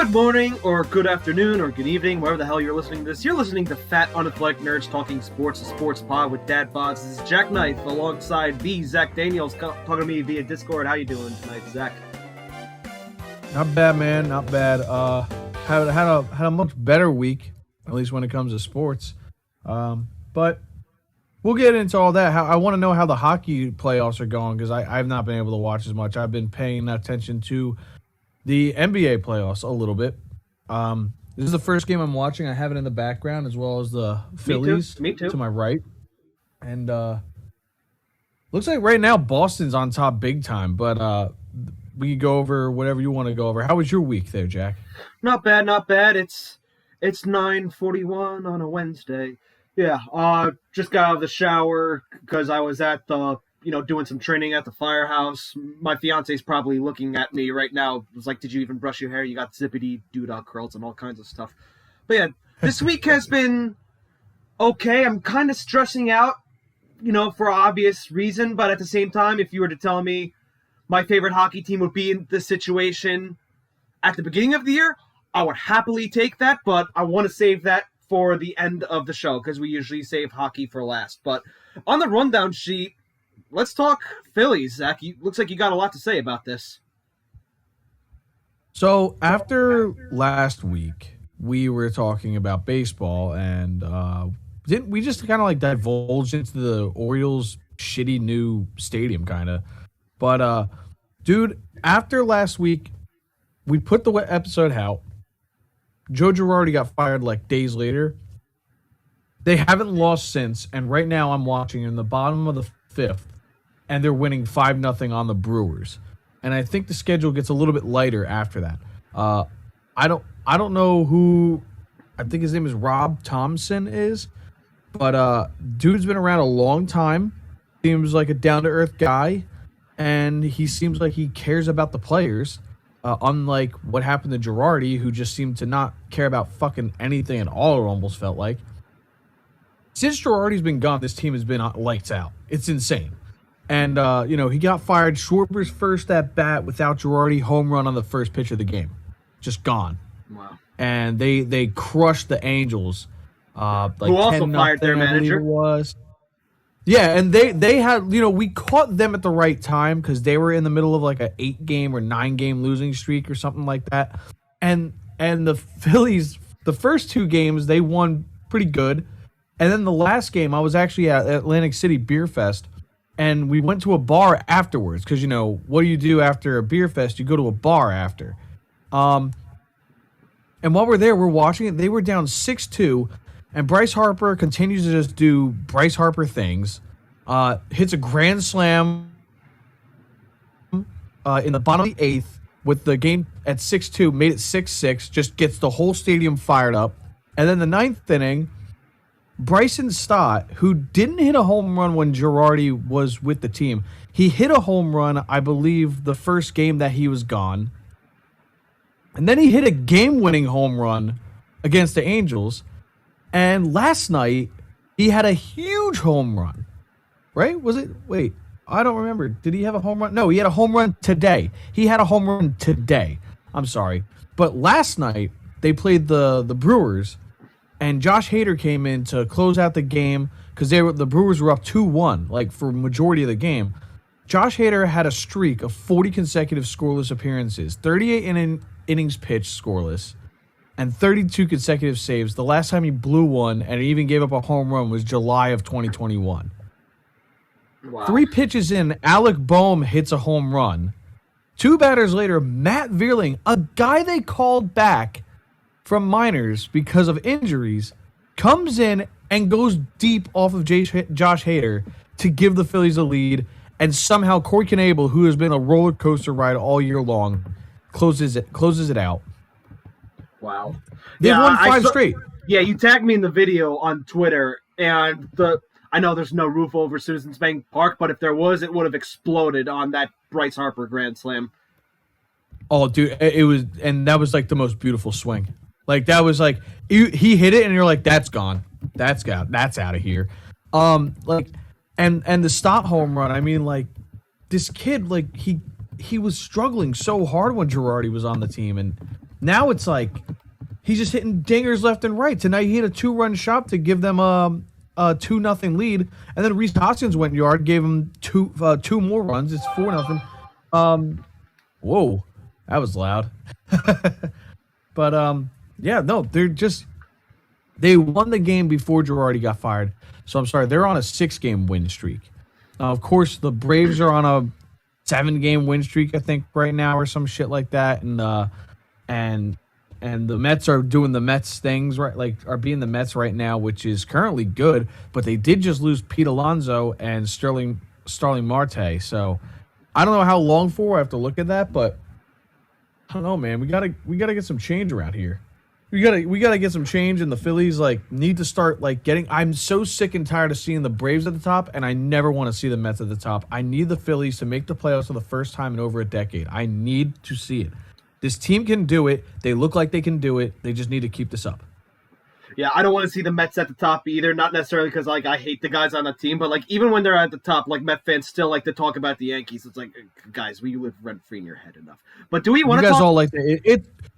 Good morning, or good afternoon, or good evening, wherever the hell you're listening to this. You're listening to Fat Unathletic Nerds Talking Sports, a sports pod with dad bods. This is JackKnife alongside the Zach Danielz talking to me via Discord. How you doing tonight, Zach? Not bad, man. Not bad. Had a much better week, at least when it comes to sports. But we'll get into all that. I want to know how the hockey playoffs are going because I've not been able to watch as much. I've been paying attention to the NBA playoffs a little bit. This is the first game I'm watching. I have it in the background as well as the Phillies Me too. to my right. And looks like right now Boston's on top big time, but we can go over whatever you want to go over. How was your week there, Jack? Not bad, not bad. It's 9:41 on a Wednesday. Yeah, just got out of the shower because I was at the, doing some training at the firehouse. My fiance's probably looking at me right now. It was like, did you even brush your hair? You got zippity doodah curls and all kinds of stuff. But yeah, this week has been okay. I'm kind of stressing out, for obvious reason. But at the same time, if you were to tell me my favorite hockey team would be in this situation at the beginning of the year, I would happily take that. But I want to save that for the end of the show because we usually save hockey for last. But on the rundown sheet, let's talk Phillies, Zach. Looks like you got a lot to say about this. So after last week, we were talking about baseball, and didn't we just kind of like divulge into the Orioles' shitty new stadium, kind of? But dude, after last week, we put the episode out. Joe Girardi got fired like days later. They haven't lost since, and right now I'm watching in the bottom of the fifth, and they're winning 5-0 on the Brewers. And I think the schedule gets a little bit lighter after that. I don't know who, I think his name is Rob Thompson is, but dude's been around a long time. Seems like a down-to-earth guy, and he seems like he cares about the players. Unlike what happened to Girardi, who just seemed to not care about fucking anything at all, it almost felt like. Since Girardi's been gone, this team has been lights out. It's insane. And, he got fired. Schwarber's first at bat without Girardi, home run on the first pitch of the game. Just gone. Wow. And they crushed the Angels. Who also fired their manager. Yeah, and they had, we caught them at the right time because they were in the middle of like a 8-game or 9-game losing streak or something like that. And the Phillies, the first 2 games, they won pretty good. And then the last game, I was actually at Atlantic City Beer Fest, and we went to a bar afterwards because, what do you do after a beer fest? You go to a bar after. And while we're there, we're watching it. They were down 6-2. And Bryce Harper continues to just do Bryce Harper things. Hits a grand slam in the bottom of the 8th with the game at 6-2, made it 6-6, just gets the whole stadium fired up. And then the 9th inning, Bryson Stott, who didn't hit a home run when Girardi was with the team, he hit a home run, I believe, the first game that he was gone. And then he hit a game-winning home run against the Angels. And last night, he had a huge home run, right? Was it? Wait, I don't remember. Did he have a home run? No, he had a home run today. He had a home run today. I'm sorry. But last night, they played the Brewers, and Josh Hader came in to close out the game because the Brewers were up 2-1, like for majority of the game. Josh Hader had a streak of 40 consecutive scoreless appearances, 38 innings pitched scoreless, and 32 consecutive saves. The last time he blew one and even gave up a home run was July of 2021. Wow. 3 pitches in, Alec Boehm hits a home run. 2 batters later, Matt Vierling, a guy they called back from minors because of injuries, comes in and goes deep off of Josh Hader to give the Phillies a lead. And somehow Corey Knebel, who has been a roller coaster ride all year long, closes it out. Wow. They won 5 straight. Yeah, you tagged me in the video on Twitter, and I know there's no roof over Citizens Bank Park, but if there was, it would have exploded on that Bryce Harper grand slam. Oh, dude, it was, and that was like the most beautiful swing. Like that was like he hit it, and you're like, that's gone, that's out of here. And the Stott home run. I mean, like this kid, like he was struggling so hard when Girardi was on the team, and Now it's like he's just hitting dingers left and right. Tonight he hit a 2-run shot to give them a 2-0 lead, and then Rhys Hoskins went yard, gave him two more runs. It's 4-0. Whoa, that was loud. But yeah, no, they won the game before Girardi got fired. So I'm sorry, they're on a 6-game win streak. Of course, the Braves are on a 7-game win streak, I think, right now, or some shit like that, and the Mets are doing the Mets things, right? Like, are being the Mets right now, which is currently good, but they did just lose Pete Alonso and Starling Marte. So I don't know how long for. I have to look at that, but I don't know, man. We gotta get some change around here. We gotta get some change, and the Phillies need to start getting. I'm so sick and tired of seeing the Braves at the top, and I never want to see the Mets at the top. I need the Phillies to make the playoffs for the first time in over a decade. I need to see it. This team can do it. They look like they can do it. They just need to keep this up. Yeah, I don't want to see the Mets at the top either. Not necessarily because I hate the guys on the team, but even when they're at the top, Met fans still like to talk about the Yankees. It's guys, we live rent free in your head enough. But do we want to? You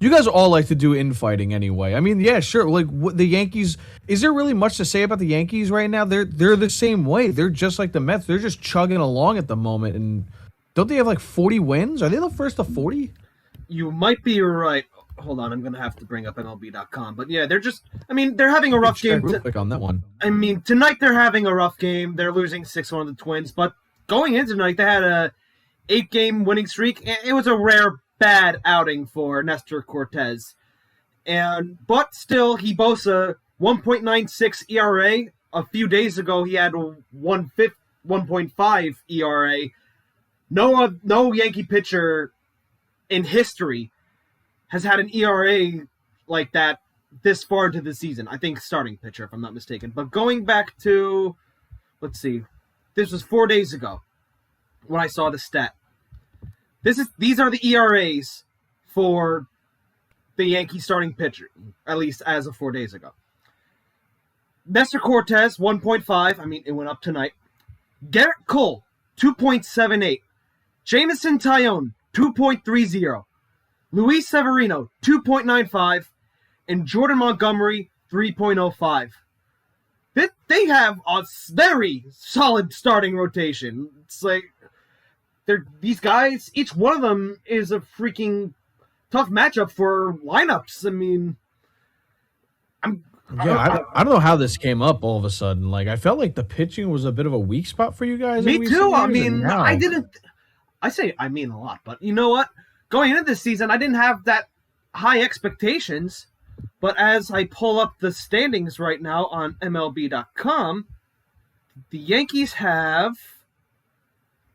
guys all like to do infighting anyway. I mean, yeah, sure. The Yankees. Is there really much to say about the Yankees right now? They're the same way. They're just like the Mets. They're just chugging along at the moment. And don't they have 40 wins? Are they the first to 40? You might be right. Hold on, I'm going to have to bring up MLB.com. But yeah, they're having a rough game. Real quick on that one. I mean, tonight they're having a rough game. They're losing 6-1 to the Twins. But going into tonight, they had a 8-game winning streak. It was a rare bad outing for Nestor Cortez. But still, he boasts a 1.96 ERA. A few days ago, he had a 1.5 ERA. No Yankee pitcher in history has had an ERA like that this far into the season. I think starting pitcher, if I'm not mistaken. But going back to, let's see, this was 4 days ago when I saw the stat. These are the ERAs for the Yankee starting pitcher, at least as of 4 days ago. Nestor Cortez, 1.5. I mean, it went up tonight. Garrett Cole, 2.78. Jameson Taillon, 2.30. Luis Severino, 2.95. And Jordan Montgomery, 3.05. They have a very solid starting rotation. It's these guys, each one of them is a freaking tough matchup for lineups. I mean, I don't know how this came up all of a sudden. I felt like the pitching was a bit of a weak spot for you guys. Me too. I mean, I say I mean a lot, but you know what? Going into this season, I didn't have that high expectations. But as I pull up the standings right now on MLB.com, the Yankees have...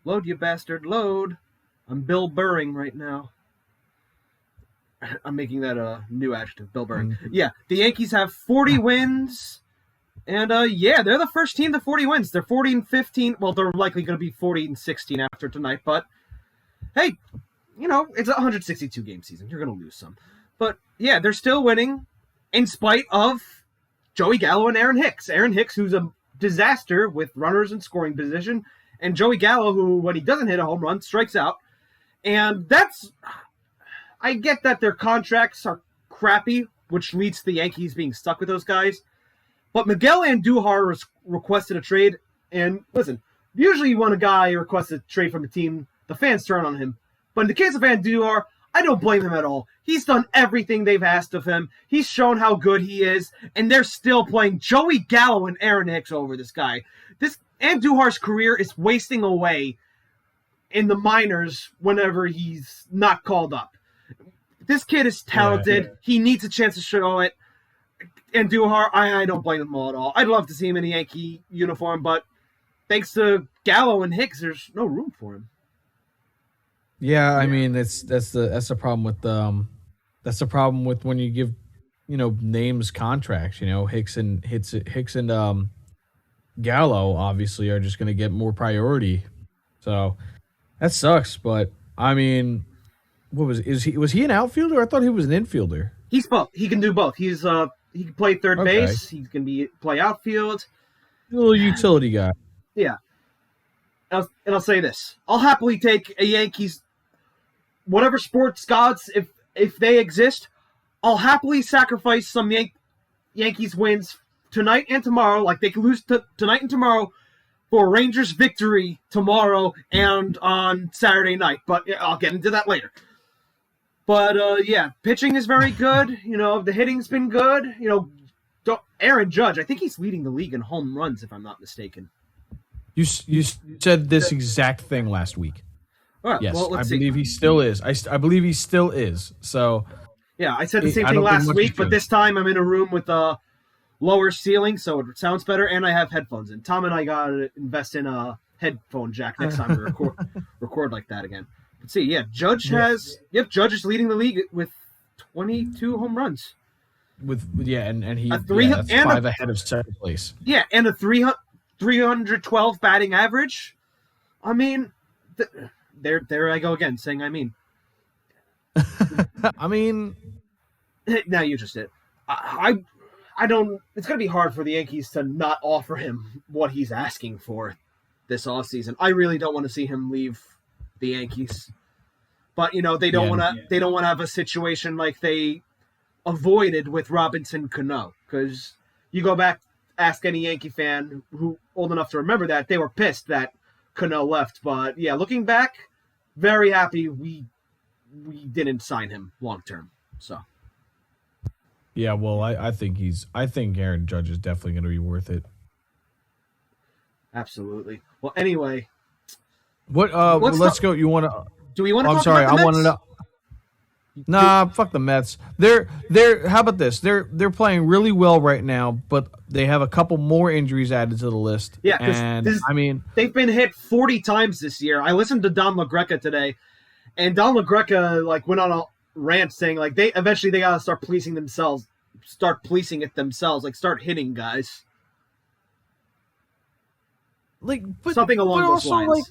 Load, you bastard, load. I'm Bill Burring right now. I'm making that a new adjective, Bill Burring. Mm-hmm. Yeah, the Yankees have 40 wins. And, they're the first team to 40 wins. They're 40-15. Well, they're likely going to be 40-16 after tonight. But, hey, it's a 162-game season. You're going to lose some. But, yeah, they're still winning in spite of Joey Gallo and Aaron Hicks. Aaron Hicks, who's a disaster with runners in scoring position, and Joey Gallo, who, when he doesn't hit a home run, strikes out. And I get that their contracts are crappy, which leads to the Yankees being stuck with those guys. But Miguel Andujar requested a trade. And listen, usually when a guy requests a trade from a team, the fans turn on him. But in the case of Andujar, I don't blame him at all. He's done everything they've asked of him. He's shown how good he is, and they're still playing Joey Gallo and Aaron Hicks over this guy. This Andujar's career is wasting away in the minors whenever he's not called up. This kid is talented. Yeah. He needs a chance to show it. Andujar, I don't blame him at all. I'd love to see him in a Yankee uniform, but thanks to Gallo and Hicks, there's no room for him. Yeah, I mean that's the problem with when you give names contracts. Hicks and Gallo obviously are just going to get more priority, so that sucks. But I mean, was he an outfielder? I thought he was an infielder. He's both. He can do both. He can play third base. He can play outfield. A little utility guy. Yeah. And I'll say this: I'll happily take a Yankees, whatever sports gods, if they exist, I'll happily sacrifice some Yankees wins tonight and tomorrow. Like, they can lose tonight and tomorrow for Rangers victory tomorrow and on Saturday night. But I'll get into that later. But, yeah, pitching is very good. You know, the hitting's been good. You know, Aaron Judge, I think he's leading the league in home runs, if I'm not mistaken. You said this exact thing last week. All right, yes, well, I believe he still is. I believe he still is. So, yeah, I said the same thing last week, but this time I'm in a room with a lower ceiling, so it sounds better, and I have headphones in. Tom and I got to invest in a headphone jack next time we record like that again. Let's see, yeah, Judge is leading the league with 22 home runs. And he that's 5 ahead of second place. Yeah, and a 312 batting average. I mean, there I go again saying I mean. I mean, now you just did. I don't. It's going to be hard for the Yankees to not offer him what he's asking for this offseason. I really don't want to see him leave the Yankees, but you know they don't want to. They don't want to have a situation like they avoided with Robinson Cano, because you go back, ask any Yankee fan who old enough to remember that they were pissed that Cano left. But yeah, looking back, very happy we didn't sign him long term. So. Yeah, well, I think Aaron Judge is definitely going to be worth it. Absolutely. Well, anyway, let's go. You want to? Do we want to? I'm sorry. I wanted to. Nah, fuck the Mets. They're. How about this? They're playing really well right now, but they have a couple more injuries added to the list. Yeah, and they've been hit 40 times this year. I listened to Don LaGreca today, and Don LaGreca went on a rant saying they eventually gotta start policing it themselves, start hitting guys. Something along those lines.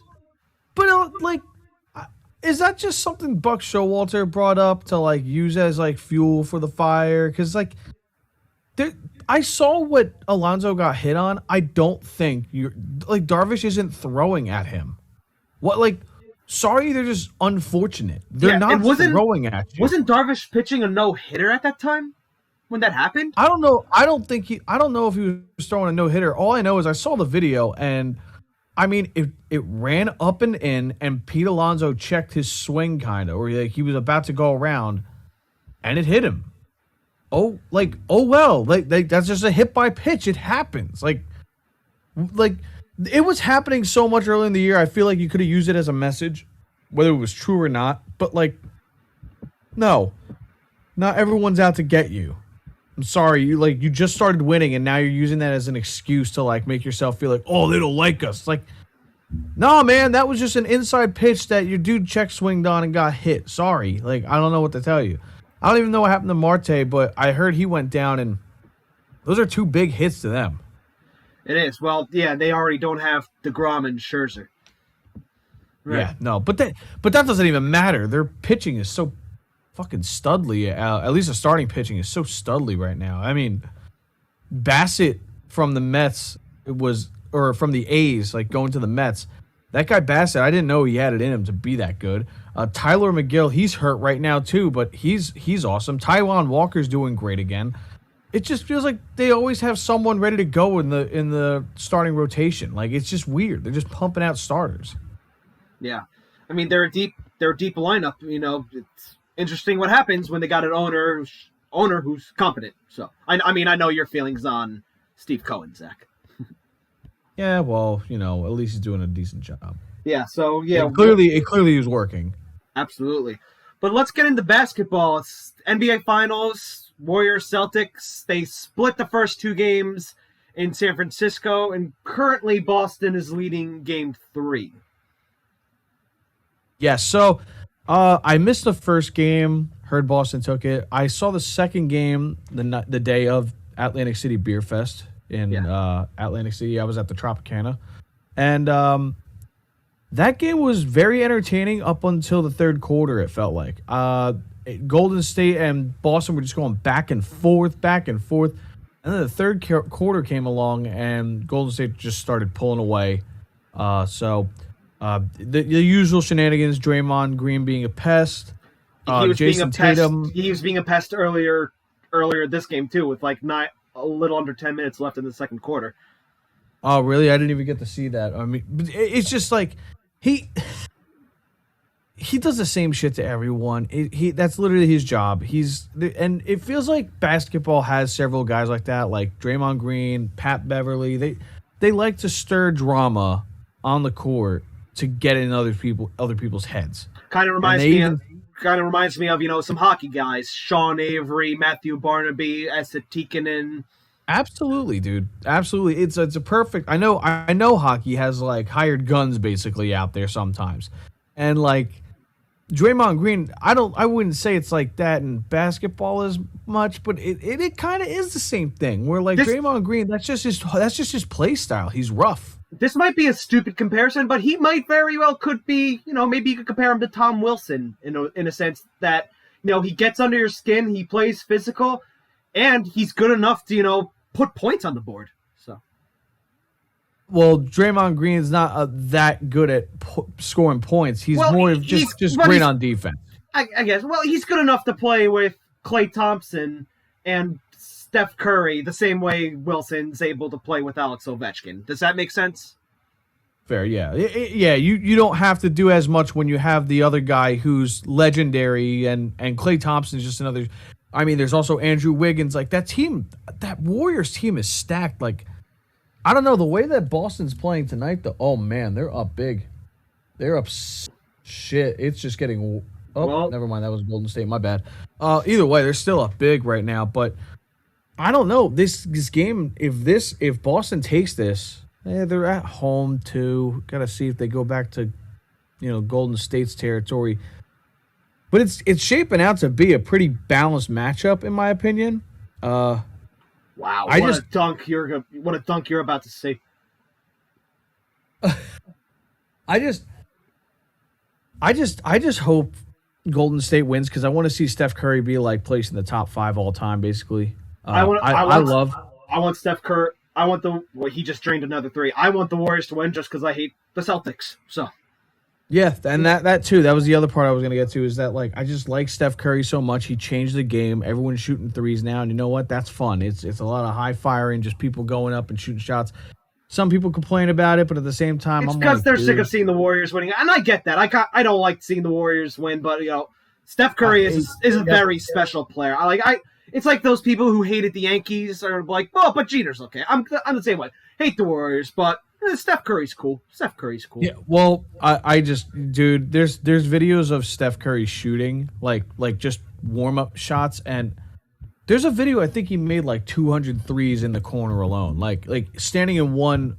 Is that just something Buck Showalter brought up to use as fuel for the fire? Because I saw what Alonso got hit on. I don't think Darvish isn't throwing at him. What Sorry, they're just unfortunate. They're not throwing at you. Wasn't Darvish pitching a no-hitter at that time when that happened? I don't know. I don't know if he was throwing a no-hitter. All I know is I saw the video, and I mean, it ran up and in, and Pete Alonso checked his swing or he was about to go around, and it hit him. Oh well. That's just a hit by pitch. It happens. It was happening so much early in the year. I feel like you could have used it as a message, whether it was true or not. But no, not everyone's out to get you. I'm sorry, you just started winning, and now you're using that as an excuse to make yourself feel oh, they don't like us. No, man, that was just an inside pitch that your dude check swinged on and got hit. Sorry, I don't know what to tell you. I don't even know what happened to Marte, but I heard he went down, and those are 2 big hits to them. It is. Well, yeah, they already don't have DeGrom and Scherzer. Right. Yeah, no, but that doesn't even matter. Their pitching is so fucking studly. At least the starting pitching is so studly right now. I mean, Bassett from the Mets from the A's, going to the Mets. That guy Bassett, I didn't know he had it in him to be that good. Tyler McGill, he's hurt right now too, but he's awesome. Taijuan Walker's doing great again. It just feels like they always have someone ready to go in the starting rotation. It's just weird. They're just pumping out starters. Yeah, I mean they're a deep lineup. It's interesting what happens when they got an owner who's competent. So I know your feelings on Steve Cohen, Zach. Yeah, well, at least he's doing a decent job. Yeah. So yeah, it clearly is working. Absolutely. But let's get into basketball. It's NBA Finals. Warriors, Celtics, they split the first 2 games in San Francisco, and currently Boston is leading Game 3. Yeah, so I missed the first game, heard Boston took it. I saw the second game the day of Atlantic City Beer Fest in Atlantic City. I was at the Tropicana. And that game was very entertaining up until the third quarter, it felt like. Golden State and Boston were just going back and forth. And then the third quarter came along, and Golden State just started pulling away. The usual shenanigans, Draymond Green being a pest, He was being a Jason pest. Tatum. He was being a pest earlier this game too, with like a little under 10 minutes left in the second quarter. Oh, really? I didn't even get to see that. I mean, it's just like he does the same shit to everyone. That's literally his job. And it feels like basketball has several guys like that, like Draymond Green, Pat Beverly. They like to stir drama on the court to get in other people's heads. Kind of reminds me of some hockey guys: Sean Avery, Matthew Barnaby, Esa Tikkanen. Absolutely, dude. Absolutely. It's a perfect. I know hockey has like hired guns basically out there sometimes. And like Draymond Green, I wouldn't say it's like that in basketball as much, but it kind of is the same thing. Where like Draymond Green, that's just his play style. He's rough. This might be a stupid comparison, but he might very well could be, maybe you could compare him to Tom Wilson in a sense that, he gets under your skin, he plays physical, and he's good enough to, put points on the board. So, well, Draymond Green is not that good at scoring points. He's more of just great on defense. I guess. Well, he's good enough to play with Klay Thompson and Steph Curry the same way Wilson's able to play with Alex Ovechkin. Does that make sense? Fair, yeah. Yeah, you don't have to do as much when you have the other guy who's legendary, and Klay Thompson's just another. I mean, there's also Andrew Wiggins. Like, that Warriors team is stacked. Like, I don't know, the way that Boston's playing tonight, oh, man, they're up big. They're up shit. It's just getting... Oh, well, never mind. That was Golden State. My bad. Either way, they're still up big right now. But I don't know. This game, if Boston takes this, they're at home too. Got to see if they go back to, Golden State's territory. But it's shaping out to be a pretty balanced matchup, in my opinion. Wow! What a dunk you're about to see. I just hope Golden State wins because I want to see Steph Curry be like placed in the top 5 all time, basically. I want Steph Curry. He just drained another 3. I want the Warriors to win just because I hate the Celtics. So. Yeah, and that too. That was the other part I was going to get to is that, like, I just like Steph Curry so much. He changed the game. Everyone's shooting threes now, and you know what? That's fun. It's a lot of high firing, just people going up and shooting shots. Some people complain about it, but at the same time, it's because they're sick of seeing the Warriors winning, and I get that. I don't like seeing the Warriors win, but Steph Curry is a very special player. It's like those people who hated the Yankees are like, oh, but Jeter's okay. I'm the same way. Hate the Warriors, but Steph Curry's cool. Yeah, well, I just, dude, there's videos of Steph Curry shooting like just warm up shots, and there's a video I think he made like 200 threes in the corner alone, like standing in one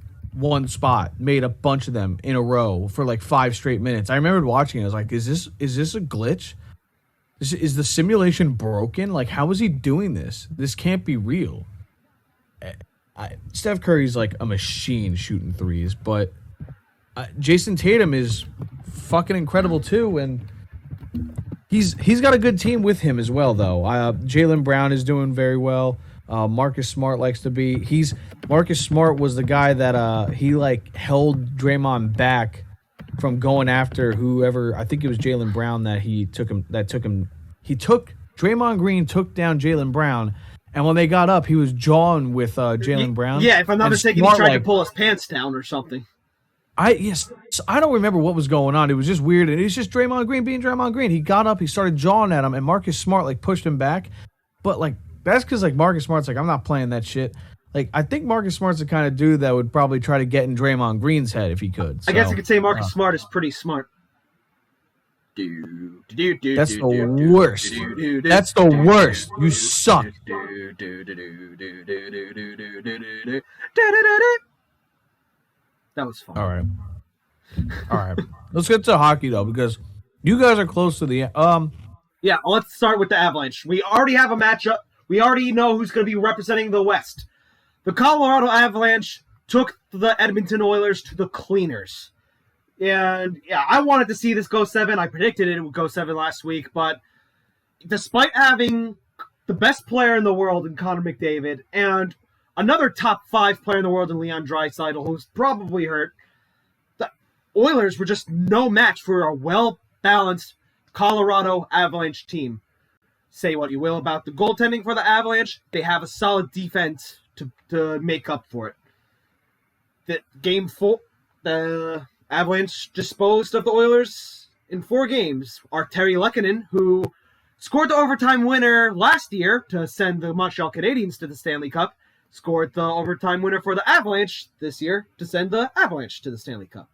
spot, made a bunch of them in a row for like 5 straight minutes. I remember watching it. I was like, is this a glitch? Is the simulation broken? Like, how is he doing this? This can't be real. Steph Curry's like a machine shooting threes, but Jason Tatum is fucking incredible too, and he's got a good team with him as well, though. Jaylen Brown is doing very well. Marcus Smart likes to be. Marcus Smart was the guy that he like held Draymond back from going after whoever. I think it was Jaylen Brown that he took him. Draymond Green took down Jaylen Brown. And when they got up, he was jawing with Jaylen Brown. Yeah, if I'm not mistaken, he tried to pull his pants down or something. I don't remember what was going on. It was just weird, and it was just Draymond Green being Draymond Green. He got up, he started jawing at him, and Marcus Smart like pushed him back. But like that's because like Marcus Smart's like, I'm not playing that shit. Like, I think Marcus Smart's the kind of dude that would probably try to get in Draymond Green's head if he could. So, I guess you could say Marcus Smart is pretty smart. That's the worst. That's the worst. You suck. That was fun. All right. Let's get to hockey though, because you guys are close to the Yeah, let's start with the Avalanche. We already have a matchup. We already know who's going to be representing the West. The Colorado Avalanche took the Edmonton Oilers to the cleaners. And yeah, I wanted to see this go 7. I predicted it would go 7 last week, but despite having the best player in the world in Connor McDavid and another top 5 player in the world in Leon Draisaitl, who's probably hurt, the Oilers were just no match for a well-balanced Colorado Avalanche team. Say what you will about the goaltending for the Avalanche, they have a solid defense to make up for it. The game 4, the Avalanche disposed of the Oilers in 4 games. Terry Lehkonen, who scored the overtime winner last year to send the Montreal Canadiens to the Stanley Cup, scored the overtime winner for the Avalanche this year to send the Avalanche to the Stanley Cup.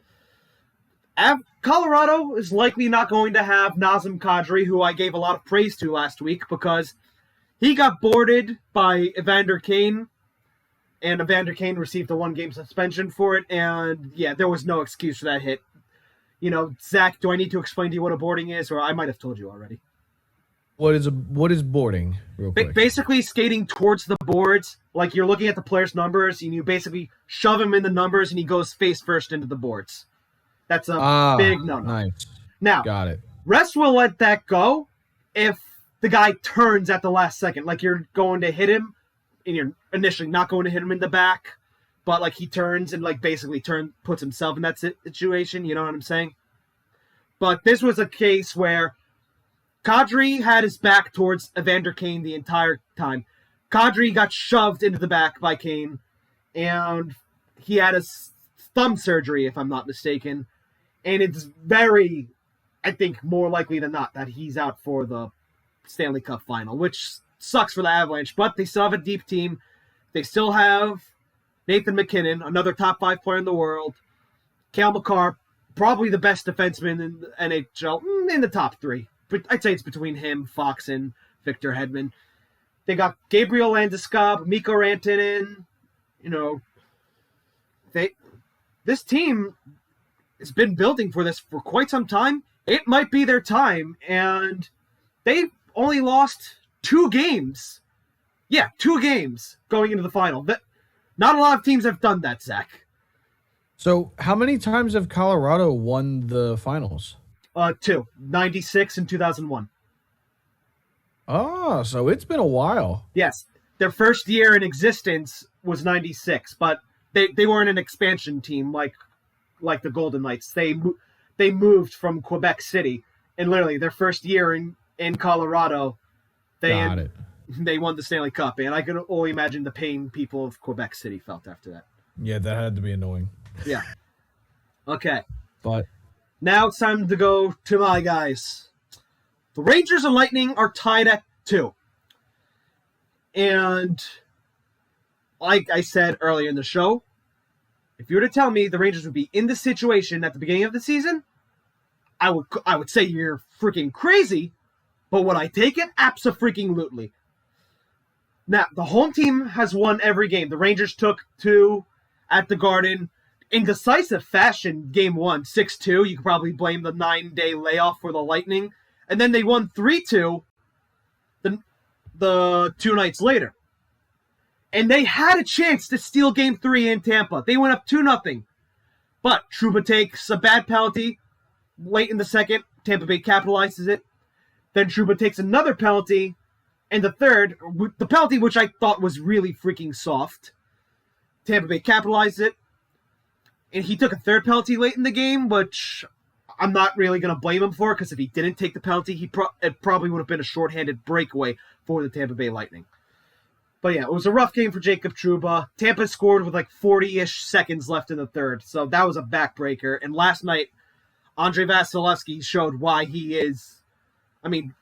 Colorado is likely not going to have Nazem Kadri, who I gave a lot of praise to last week, because he got boarded by Evander Kane, and Evander Kane received a 1-game suspension for it, and yeah, there was no excuse for that hit. Zach, do I need to explain to you what a boarding is, or I might have told you already? What is boarding, real quick? Basically skating towards the boards, like you're looking at the player's numbers, and you basically shove him in the numbers, and he goes face first into the boards. That's a big no-no. Nice. Now, got it. refs will let that go if the guy turns at the last second. Like you're going to hit him, and you're initially not going to hit him in the back, but like he turns and like basically puts himself in that situation. You know what I'm saying? But this was a case where Kadri had his back towards Evander Kane the entire time. Kadri got shoved into the back by Kane, and he had his thumb surgery, if I'm not mistaken. And it's very, I think, more likely than not that he's out for the Stanley Cup Final, which sucks for the Avalanche, but they still have a deep team. They still have Nathan MacKinnon, another top 5 player in the world. Cale Makar, probably the best defenseman in the NHL, in the top 3. But I'd say it's between him, Fox, and Victor Hedman. They got Gabriel Landeskog, Mikko Rantanen. This team has been building for this for quite some time. It might be their time, and they've only lost 2 games. Yeah, 2 games going into the final. Not a lot of teams have done that, Zach. So how many times have Colorado won the finals? 2. 96 and 2001. Oh, so it's been a while. Yes. Their first year in existence was 96, but they weren't an expansion team like the Golden Knights. They moved from Quebec City, and literally their first year in Colorado, they won the Stanley Cup, and I can only imagine the pain people of Quebec City felt after that. Yeah, that had to be annoying. Yeah. Okay. But now it's time to go to my guys. The Rangers and Lightning are tied at 2. And like I said earlier in the show, if you were to tell me the Rangers would be in this situation at the beginning of the season, I would say you're freaking crazy. But would I take it? Abso-freaking-lutely. Now, the home team has won every game. The Rangers took 2 at the Garden in decisive fashion. Game 1, 6-2. You could probably blame the 9-day layoff for the Lightning. And then they won 3-2 the 2 nights later. And they had a chance to steal Game 3 in Tampa. They went up 2-0. But Trouba takes a bad penalty late in the second. Tampa Bay capitalizes it. Then Trouba takes another penalty. And the third, the penalty which I thought was really freaking soft. Tampa Bay capitalized it. And he took a third penalty late in the game, which I'm not really going to blame him for, because if he didn't take the penalty, it probably would have been a shorthanded breakaway for the Tampa Bay Lightning. But yeah, it was a rough game for Jacob Trouba. Tampa scored with like 40-ish seconds left in the third, so that was a backbreaker. And last night, Andrei Vasilevsky showed why he is. I mean,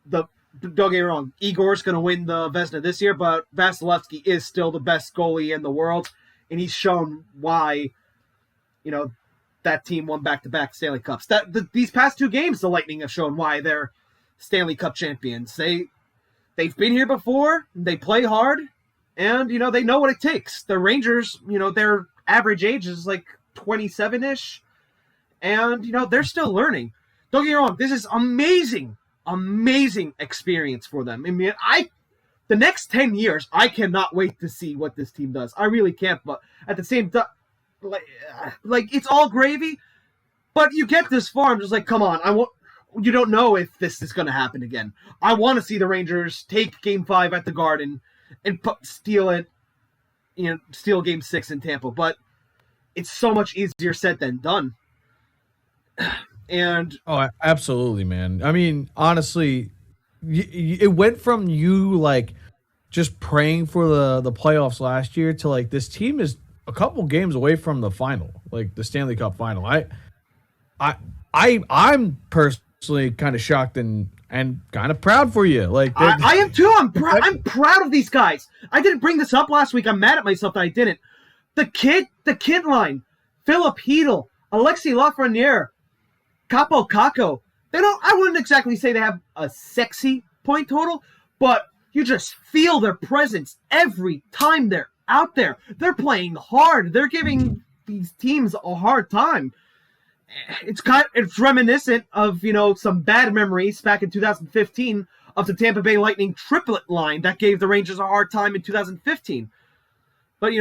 don't get me wrong, Igor's going to win the Vezina this year, but Vasilevsky is still the best goalie in the world, and he's shown why, that team won back-to-back Stanley Cups. These past 2 games, the Lightning have shown why they're Stanley Cup champions. They've been here before, they play hard, and, they know what it takes. The Rangers, their average age is like 27-ish, and, they're still learning. Don't get me wrong, this is amazing experience for them. I mean, the next 10 years, I cannot wait to see what this team does. I really can't, but at the same time, like it's all gravy, but you get this far, I'm just like, come on, you don't know if this is going to happen again. I want to see the Rangers take Game 5 at the Garden and steal it, steal Game 6 in Tampa, but it's so much easier said than done. And Oh, absolutely, man. I mean, honestly, it went from you like just praying for the playoffs last year to like this team is a couple games away from the final, like the Stanley Cup final. I, I'm personally kind of shocked and kind of proud for you. Like I am too. I'm proud of these guys. I didn't bring this up last week. I'm mad at myself that I didn't. The kid line, Philip Hedl, Alexi Lafreniere, Capo Caco. I wouldn't exactly say they have a sexy point total, but you just feel their presence every time they're out there. They're playing hard. They're giving these teams a hard time. It's reminiscent of, some bad memories back in 2015 of the Tampa Bay Lightning triplet line that gave the Rangers a hard time in 2015. But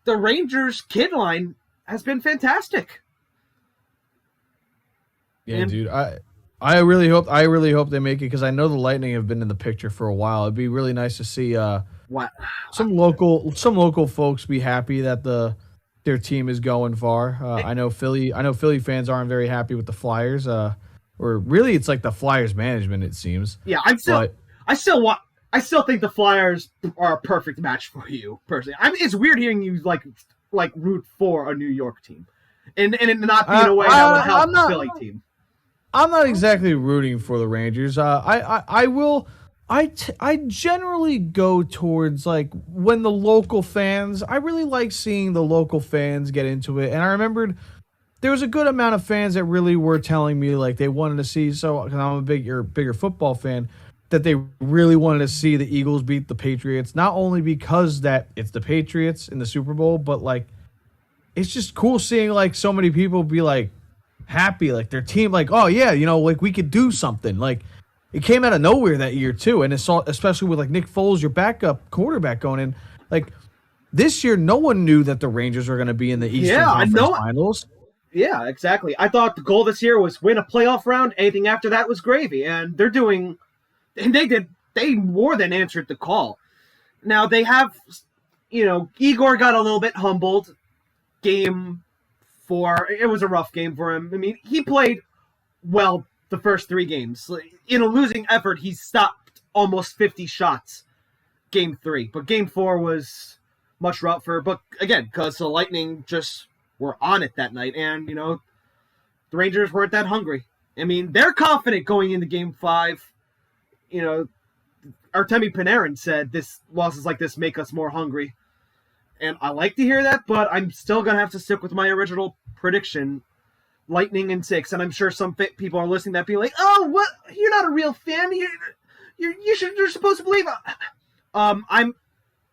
the Rangers kid line has been fantastic. Yeah, dude. I really hope they make it because I know the Lightning have been in the picture for a while. It'd be really nice to see some local folks be happy that their team is going far. I know Philly fans aren't very happy with the Flyers. Or really, it's like the Flyers management. It seems. Yeah, I still think the Flyers are a perfect match for you personally. I mean, it's weird hearing you like root for a New York team, and it not be in a way that would help the Philly team. I'm not exactly rooting for the Rangers. I will. I generally go towards like when the local fans. I really like seeing the local fans get into it, and I remembered there was a good amount of fans that really were telling me like they wanted to see. So because I'm a bigger football fan, that they really wanted to see the Eagles beat the Patriots. Not only because that it's the Patriots in the Super Bowl, but like it's just cool seeing like so many people be like happy, like their team, like, oh yeah, like we could do something. Like it came out of nowhere that year too, and especially with like Nick Foles, your backup quarterback, going in. Like this year, no one knew that the Rangers were going to be in the Eastern Conference Finals. Yeah, exactly. I thought the goal this year was win a playoff round. Anything after that was gravy, and they more than answered the call. Now they have, Igor got a little bit humbled. Game 4, it was a rough game for him. I mean, he played well the first 3 games. In a losing effort, he stopped almost 50 shots game 3. But game 4 was much rougher. But again, because the Lightning just were on it that night. And, the Rangers weren't that hungry. I mean, they're confident going into game 5. Artemi Panarin said this losses like this make us more hungry. And I like to hear that, but I'm still going to have to stick with my original prediction, Lightning in 6. And I'm sure some people are listening that be like, oh, what? You're not a real fan. You're supposed to believe. I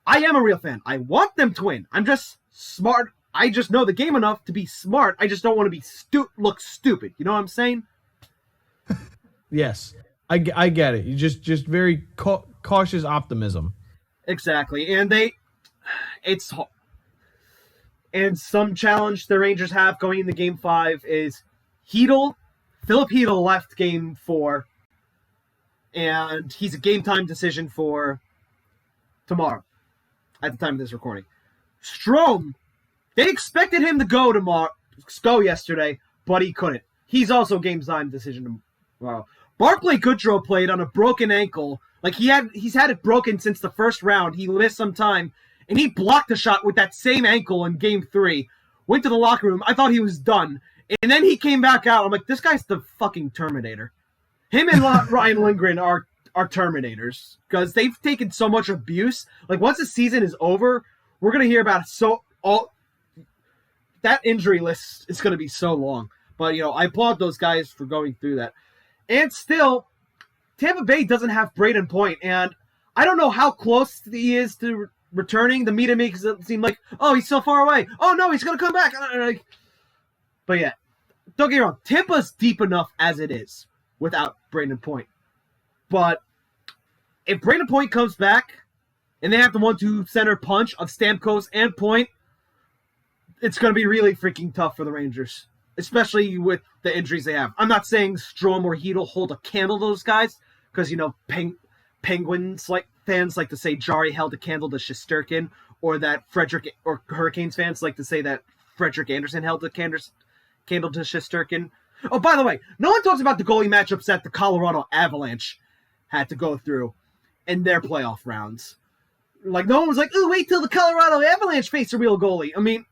am a real fan. I want them to win. I'm just smart. I just know the game enough to be smart. I just don't want to be look stupid. You know what I'm saying? Yes, I get it. You just very cautious optimism. Exactly, and some challenge the Rangers have going into game 5 is Philip Hedl left game 4, and he's a game time decision for tomorrow at the time of this recording. Strome, they expected him to go yesterday, but he couldn't. He's also game time decision tomorrow. Barclay Goodrow played on a broken ankle. Like he's had it broken since the first round. He missed some time, and he blocked a shot with that same ankle in game 3. Went to the locker room. I thought he was done. And then he came back out. I'm like, this guy's the fucking Terminator. Him and Ryan Lindgren are Terminators because they've taken so much abuse. Like once the season is over, we're gonna hear about that injury list is gonna be so long. But I applaud those guys for going through that. And still, Tampa Bay doesn't have Braden Point, and I don't know how close he is to returning. The media makes it seem like, oh, he's so far away. Oh, no, he's going to come back. But yeah, don't get me wrong. Tampa's deep enough as it is without Braden Point. But if Braden Point comes back and they have the 1-2 center punch of Stamkos and Point, it's going to be really freaking tough for the Rangers, especially with the injuries they have. I'm not saying Strome or Hedl hold a candle to those guys, because, Penguins fans like to say Jari held a candle to Shesterkin, or that Hurricanes fans like to say that Frederik Andersen held a candle to Shesterkin. Oh, by the way, no one talks about the goalie matchups that the Colorado Avalanche had to go through in their playoff rounds. Like, no one was like, "Ooh, wait till the Colorado Avalanche face a real goalie." I mean,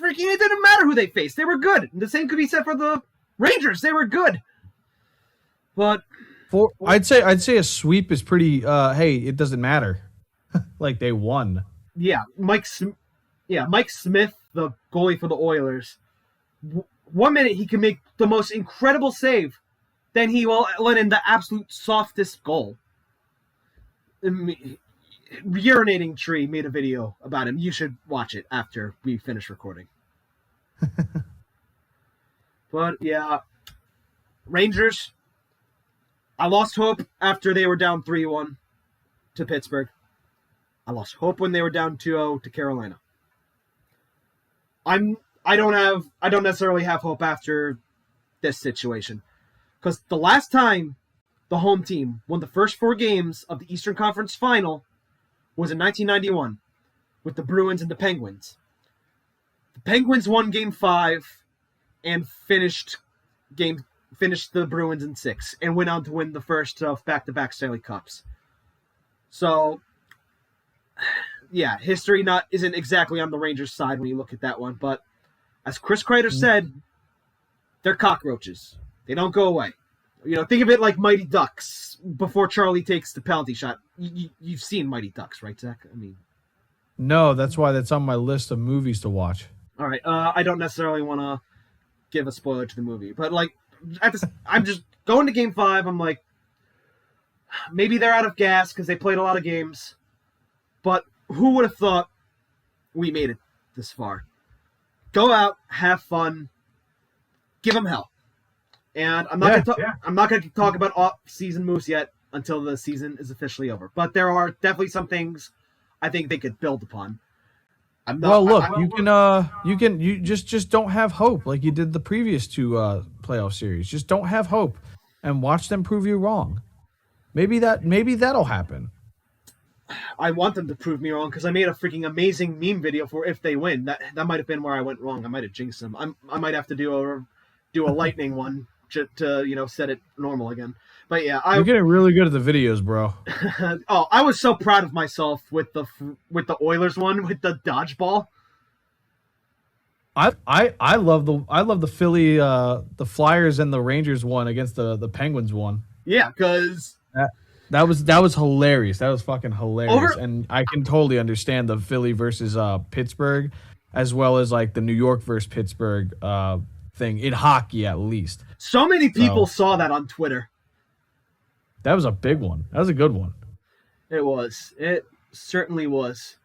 freaking, it didn't matter who they faced. They were good. The same could be said for the Rangers. They were good. But I'd say a sweep is pretty. Hey, it doesn't matter. Like they won. Yeah, Mike Smith, the goalie for the Oilers. 1 minute he can make the most incredible save, then he will let in the absolute softest goal. Urinating Tree made a video about him. You should watch it after we finish recording. But yeah, Rangers. I lost hope after they were down 3-1 to Pittsburgh. I lost hope when they were down 2-0 to Carolina. I don't necessarily have hope after this situation. Because the last time the home team won the first 4 games of the Eastern Conference Final was in 1991 with the Bruins and the Penguins. The Penguins won Game 5 and finished the Bruins in 6 and went on to win the first of back-to-back Stanley Cups. So, yeah, history isn't exactly on the Rangers' side when you look at that one, but as Chris Kreider said, they're cockroaches. They don't go away. You know, think of it like Mighty Ducks before Charlie takes the penalty shot. You've seen Mighty Ducks, right, Zach? I mean, no, that's why that's on my list of movies to watch. All right, I don't necessarily want to give a spoiler to the movie, but like, I'm just going to Game 5. I'm like, maybe they're out of gas because they played a lot of games, but who would have thought we made it this far? Go out, have fun, give them hell. And I'm not going to talk about off-season moves yet until the season is officially over. But there are definitely some things I think they could build upon. You just don't have hope like you did the previous 2 playoff series. Just don't have hope and watch them prove you wrong. Maybe that'll happen. I want them to prove me wrong because I made a freaking amazing meme video for if they win. That might have been where I went wrong. I might have jinxed them. I might have to do a lightning one to set it normal again. But yeah, you're getting really good at the videos, bro. Oh, I was so proud of myself with the Oilers one with the dodgeball. I love the Philly the Flyers and the Rangers one against the Penguins one. Yeah, because that was hilarious. That was fucking hilarious. And I can totally understand the Philly versus Pittsburgh, as well as like the New York versus Pittsburgh thing in hockey at least. So many people saw that on Twitter. That was a big one. That was a good one. It was. It certainly was.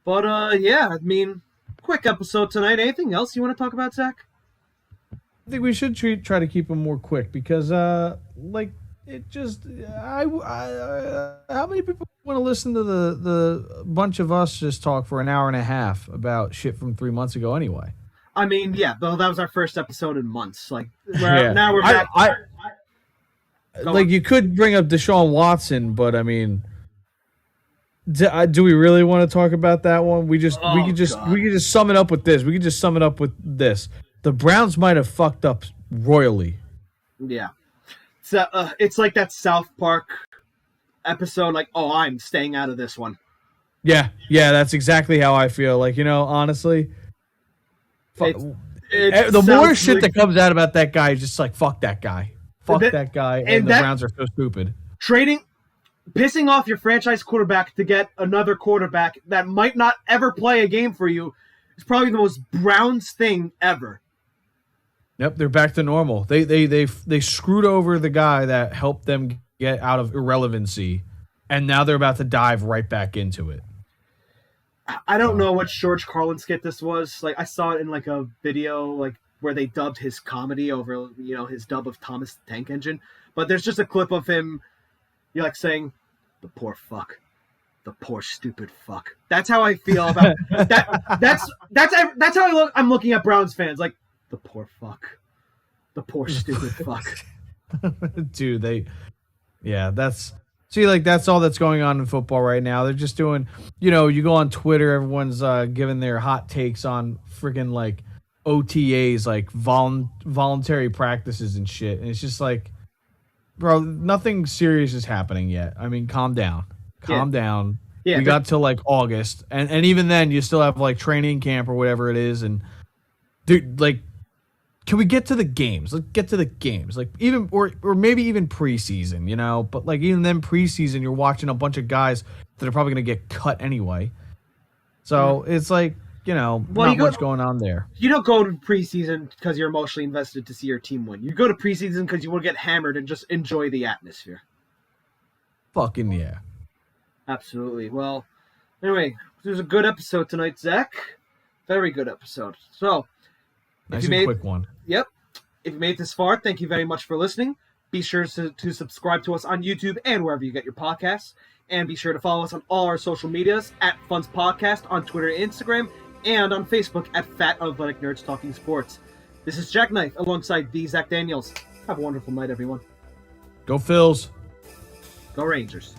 But yeah, I mean, quick episode tonight. Anything else you want to talk about, Zach? I think we should try to keep them more quick because like it just how many people want to listen to the bunch of us just talk for an hour and a half about shit from 3 months ago anyway? I mean, yeah, though that was our first episode in months. Like now we're back. Like you could bring up Deshaun Watson, but I mean, do we really want to talk about that one? We could just sum it up with this. We could just sum it up with this. The Browns might have fucked up royally. Yeah. So it's like that South Park episode, like, oh, I'm staying out of this one. Yeah, that's exactly how I feel. Like, honestly, the more shit that comes out about that guy is just like, fuck that guy. Fuck that guy, and the Browns are so stupid. Pissing off your franchise quarterback to get another quarterback that might not ever play a game for you is probably the most Browns thing ever. Yep, they're back to normal. They screwed over the guy that helped them get out of irrelevancy, and now they're about to dive right back into it. I don't know what George Carlin skit this was. Like, I saw it in like a video, like, where they dubbed his comedy over, his dub of Thomas the Tank Engine. But there's just a clip of him, saying, "The poor fuck, the poor stupid fuck." That's how I feel about that. That's how I look. I'm looking at Browns fans, like, the poor fuck, the poor stupid fuck. Dude, that's all that's going on in football right now. They're just doing, you go on Twitter, everyone's giving their hot takes on freaking like OTAs, like voluntary practices and shit. And it's just like, bro, nothing serious is happening yet. I mean, calm down. Calm down. Yeah, we got till like August. And even then, you still have like training camp or whatever it is. And, dude, like, can we get to the games? Let's get to the games. Like, even, or maybe even preseason, you know? But, like, even then, preseason, you're watching a bunch of guys that are probably going to get cut anyway. So it's like, you know, not much going on there. You don't go to preseason because you're emotionally invested to see your team win. You go to preseason because you want to get hammered and just enjoy the atmosphere. Fucking yeah. Absolutely. Well, anyway, it was a good episode tonight, Zach. Very good episode. So, nice and quick one. Yep. If you made it this far, thank you very much for listening. Be sure to subscribe to us on YouTube and wherever you get your podcasts. And be sure to follow us on all our social medias at FUNTS Podcast on Twitter and Instagram, and on Facebook at Fat Athletic Nerds Talking Sports. This is JackKnife alongside the Zach Danielz. Have a wonderful night, everyone. Go Phils. Go Rangers.